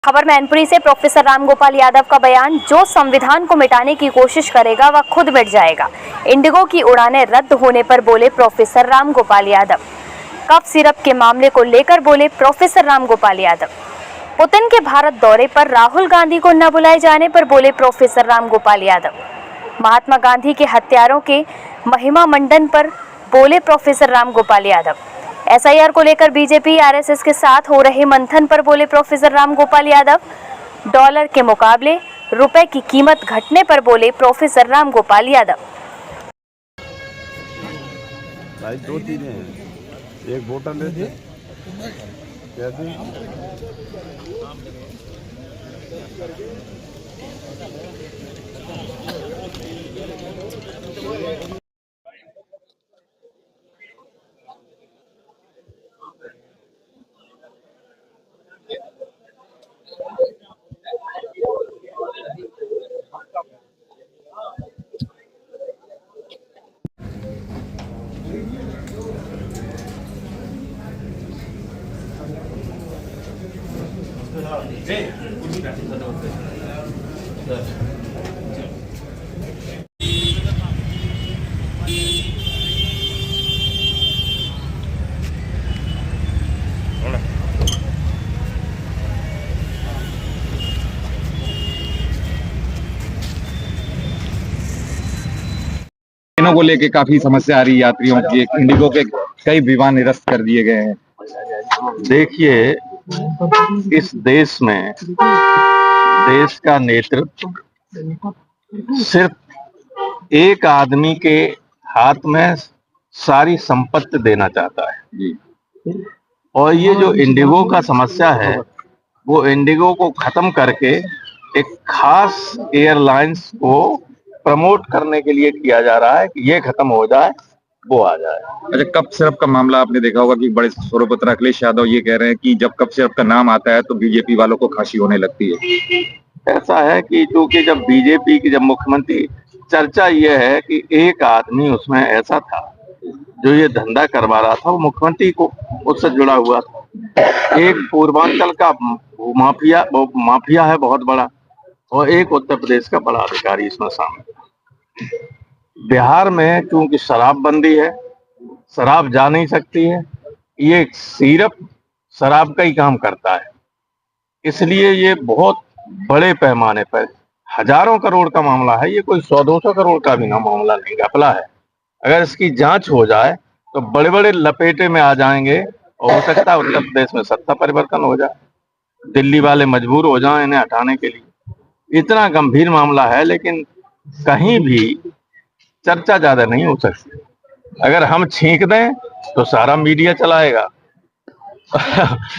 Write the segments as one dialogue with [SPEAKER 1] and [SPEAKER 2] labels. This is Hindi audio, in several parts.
[SPEAKER 1] खबर मैनपुरी से प्रोफेसर रामगोपाल यादव का बयान, जो संविधान को मिटाने की कोशिश करेगा वह खुद मिट जाएगा। इंडिगो की उड़ानें रद्द होने पर बोले professor Ramgopal Yadav. Cough syrup के मामले को लेकर बोले प्रोफेसर रामगोपाल यादव। पुतिन के भारत दौरे पर राहुल गांधी को न बुलाए जाने पर बोले प्रोफेसर रामगोपाल यादव। महात्मा गांधी के हत्यारों के महिमा मंडन पर बोले प्रोफेसर रामगोपाल यादव। एसआईआर को लेकर बीजेपी आरएसएस के साथ हो रहे मंथन पर बोले प्रोफेसर रामगोपाल यादव। डॉलर के मुकाबले रुपए की कीमत घटने पर बोले प्रोफेसर रामगोपाल यादव।
[SPEAKER 2] भाई दो चीजें हैं, एक वोटर लेते कैसे
[SPEAKER 3] ट्रेनों को लेके काफी समस्या आ रही है यात्रियों की। इंडिगो के कई विमान निरस्त कर दिए गए हैं।
[SPEAKER 2] देखिए, इस देश में देश का नेतृत्व सिर्फ एक आदमी के हाथ में सारी संपत्ति देना चाहता है
[SPEAKER 3] जी।
[SPEAKER 2] और ये जो इंडिगो का समस्या है वो इंडिगो को खत्म करके एक खास एयरलाइंस को प्रमोट करने के लिए किया जा रहा है कि ये खत्म हो जाए वो आ जाए।
[SPEAKER 3] अच्छा, कप सिरप का मामला आपने देखा होगा कि बड़े स्वरूपत्र अखिलेश यादव ये कह रहे हैं कि जब कप सिरप का नाम आता है तो बीजेपी वालों को खांसी होने लगती है।
[SPEAKER 2] ऐसा है कि चूंकि जब बीजेपी की जब मुख्यमंत्री, चर्चा ये है कि एक आदमी उसमें ऐसा था जो ये धंधा करवा रहा था, वो मुख्यमंत्री को उससे जुड़ा हुआ था। एक पूर्वांचल का माफिया है बहुत बड़ा, और एक उत्तर प्रदेश का बड़ा अधिकारी इसमें शामिल। बिहार में चूंकि शराबबंदी है, शराब जा नहीं सकती है, ये सिर्फ शराब का ही काम करता है, इसलिए ये बहुत बड़े पैमाने पर हजारों करोड़ का मामला है। ये कोई 100-200 करोड़ का भी ना मामला नहीं, घपला है। अगर इसकी जांच हो जाए तो बड़े बड़े लपेटे में आ जाएंगे और हो सकता है उत्तर प्रदेश में सत्ता परिवर्तन हो जाए, दिल्ली वाले मजबूर हो जाएं इन्हें हटाने के लिए। इतना गंभीर मामला है, लेकिन कहीं भी चर्चा ज्यादा नहीं हो सकती। अगर हम छींक दें तो सारा मीडिया चलाएगा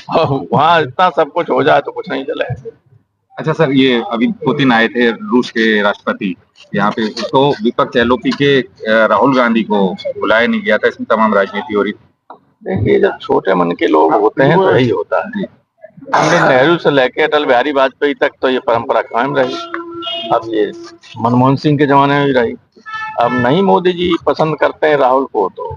[SPEAKER 2] और वहां इतना सब कुछ हो जाए तो कुछ नहीं चलेगा।
[SPEAKER 3] अच्छा सर, ये अभी पुतिन आए थे, रूस के राष्ट्रपति, यहाँ पे तो विपक्ष एलओपी के राहुल गांधी को बुलाया नहीं गया था, इसमें तमाम राजनीति हो रही।
[SPEAKER 2] देखिए, जब छोटे मन के लोग होते हैं तो यही होता है। पंडित नेहरू से लेकर अटल बिहारी वाजपेयी तक तो ये परंपरा कायम रही, अब ये मनमोहन सिंह के जमाने में भी रही। अब नहीं मोदी जी पसंद करते हैं राहुल को तो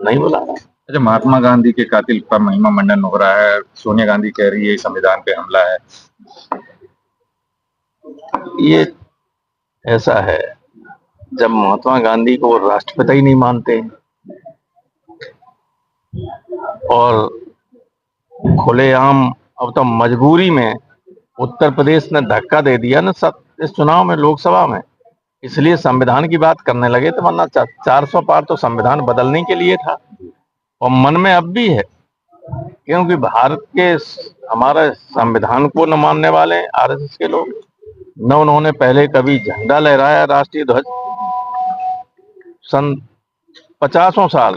[SPEAKER 2] नहीं बुला रहा।
[SPEAKER 3] अच्छा, महात्मा गांधी के कातिल पर महिमा मंडन हो रहा है, सोनिया गांधी कह रही है संविधान पे हमला है।
[SPEAKER 2] ये ऐसा है, जब महात्मा गांधी को राष्ट्रपिता ही नहीं मानते और खुलेआम अब तो मजबूरी में उत्तर प्रदेश ने धक्का दे दिया ना इस चुनाव में, लोकसभा में, इसलिए संविधान की बात करने लगे। तो वरना 400 पार तो संविधान बदलने के लिए था और मन में अब भी है, क्योंकि भारत के हमारे संविधान को न मानने वाले आरएसएस के लोग न उन्होंने पहले कभी झंडा लहराया, राष्ट्रीय ध्वज, सन 50 साल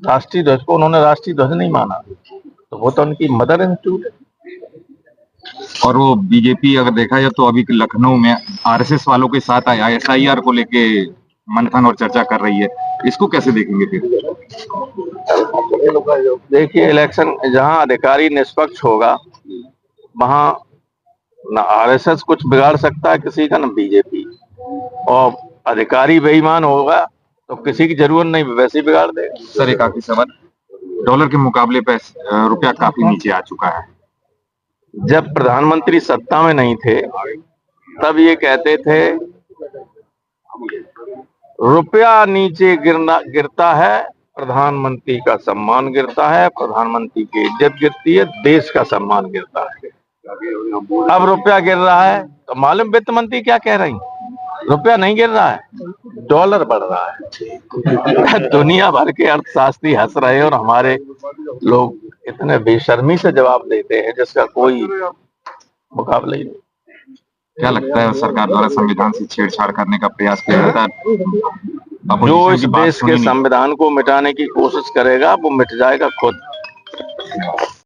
[SPEAKER 2] राष्ट्रीय ध्वज को उन्होंने राष्ट्रीय ध्वज नहीं माना, तो वो तो उनकी मदर इंस्टीट्यूट है।
[SPEAKER 3] और वो बीजेपी अगर देखा जाए तो अभी लखनऊ में आरएसएस वालों के साथ आया, एसआईआर को लेके मंथन और चर्चा कर रही है, इसको कैसे देखेंगे फिर?
[SPEAKER 2] देखिए, इलेक्शन जहां अधिकारी निष्पक्ष होगा वहां न आरएसएस कुछ बिगाड़ सकता है किसी का, न बीजेपी, और अधिकारी बेईमान होगा तो किसी की जरूरत नहीं, वैसे ही बिगाड़ देगा।
[SPEAKER 3] सर, एक आखिरी सवाल, डॉलर के मुकाबले पे रुपया काफी नीचे आ चुका है,
[SPEAKER 2] जब प्रधानमंत्री सत्ता में नहीं थे तब ये कहते थे रुपया नीचे गिरता है, प्रधानमंत्री का सम्मान गिरता है, प्रधानमंत्री की इज्जत गिरती है, देश का सम्मान गिरता है। अब रुपया गिर रहा है तो मालूम वित्त मंत्री क्या कह रही, रुपया नहीं गिर रहा है, डॉलर बढ़ रहा है। दुनिया भर के अर्थशास्त्री हंस रहे हैं और हमारे लोग इतने बेशर्मी से जवाब देते हैं जिसका कोई मुकाबला ही नहीं।
[SPEAKER 3] क्या लगता है सरकार द्वारा संविधान से छेड़छाड़ करने का प्रयास किया जाता है?
[SPEAKER 2] जो इस देश के संविधान को मिटाने की कोशिश करेगा वो मिट जाएगा खुद।